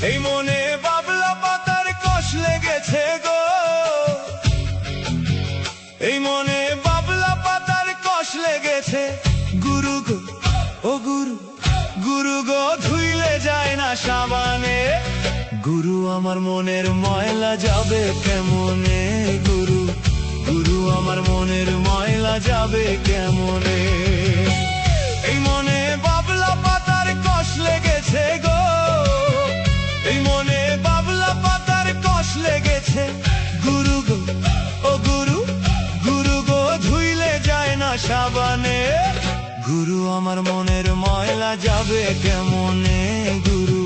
এই মনে বাবলা পাতার কষ লেগেছে গো, এই মনে বাবলা পাতার কষ লেগেছে। গুরু গো ও গুরু, গুরু গো ধুইলে যায় না সাবানে। গুরু আমার মনের ময়লা যাবে কেমনে, গুরু গুরু আমার মনের ময়লা যাবে কেমনে। এই মনে বাবলা পাতার কষ লেগেছে গো, এই মনে বাবলা পাতার কষ লেগেছে। গুরু গো ও গুরু, গুরু গো ধুইলে যায় না সাবানে। গুরু আমার মনের ময়লা যাবে কেমনে, গুরু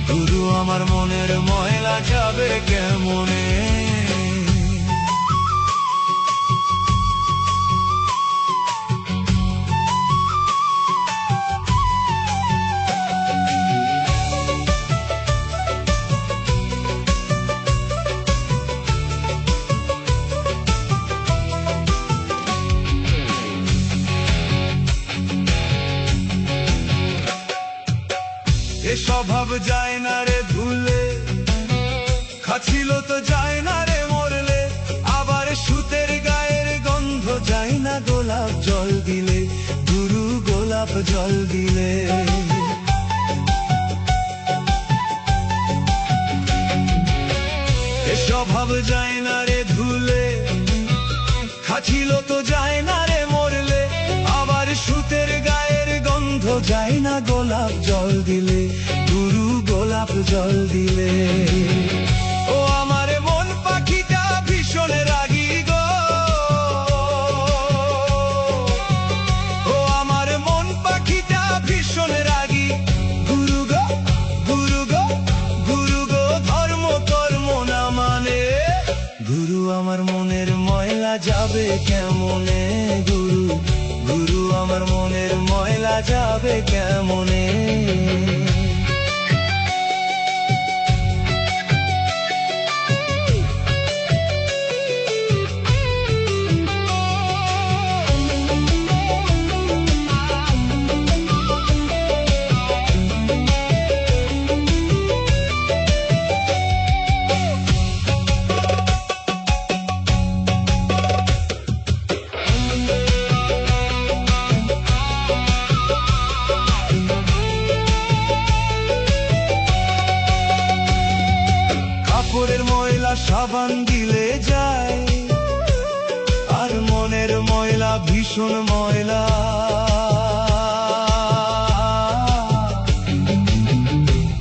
গুরু আমার মনের ময়লা যাবে কেমনে। এ স্বভাব যায় না রে ধুলে, খাচ্ছিল তো যায় না রে মরলে। আবার সুতের গায়ের গন্ধ যায় না গোলাপ জল দিলে, গুরু গোলাপ জল দিলে। এ স্বভাব যায় না রে ধুলে, খাচ্ছিল তো যায় না রে মরলে। আবার সুতের গায়ের গন্ধ যায় না গোলাপ জল দিলে, গুরু গোলাপ জল দিলে। ও আমার মন পাখিটা ভীষণ রাগী গো, ও আমার মন পাখিটা ভীষণ রাগী। গুরু গো গুরু গো, গুরু গো ধর্ম কর্ম না মানে। গুরু আমার মনের ময়লা যাবে কেমনে, গুরু গুরু আমার মনের ময়লা যাবে কেমনে। কাপড়ের ময়লা সাবান দিলে যায়, আর মনের ময়লা ভীষণ ময়লা।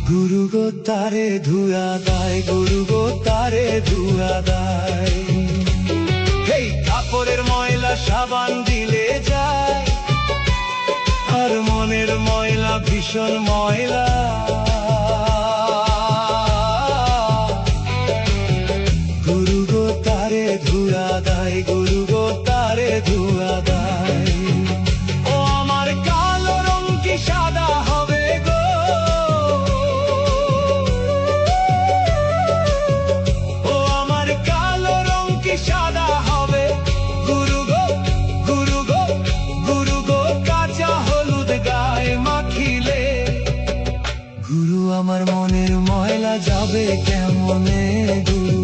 গুরু গো তারে ধুয়া দেয়, গুরু গো তারে ধুয়া দেয়। এই কাপড়ের ময়লা সাবান দিলে যায়, আর মনের ময়লা ভীষণ ময়লা। গুরু গো তারে ধুয়া দেয়, গুরু গো তারে ধুয়া দেয়। ও আমার কালো রং কি সাদা হবে গো, ও আমার কালো রং কি সাদা হবে। গুরু গো গুরু গো, গুরু গো কাঁচা হলুদ গায়ে মাখিলে। গুরু আমার মনের ময়লা যাবে কেমনে, গুরু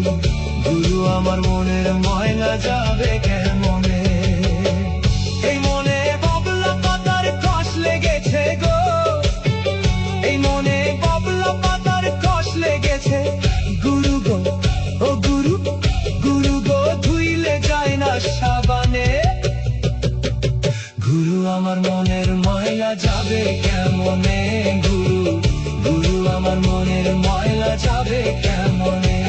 গুরু আমার মনের ময়লা যাবে কেমনে। এই মনে বাবলা পাতার কষ লেগেছে গো, এই মনে বাবলা পাতার কষ লেগেছে। গুরু গো ও গুরু, গুরু গো ধুইলে যায় না সাবানে। গুরু আমার মনের ময়লা যাবে কেমনে, গুরু গুরু আমার মনের ময়লা যাবে কেমনে।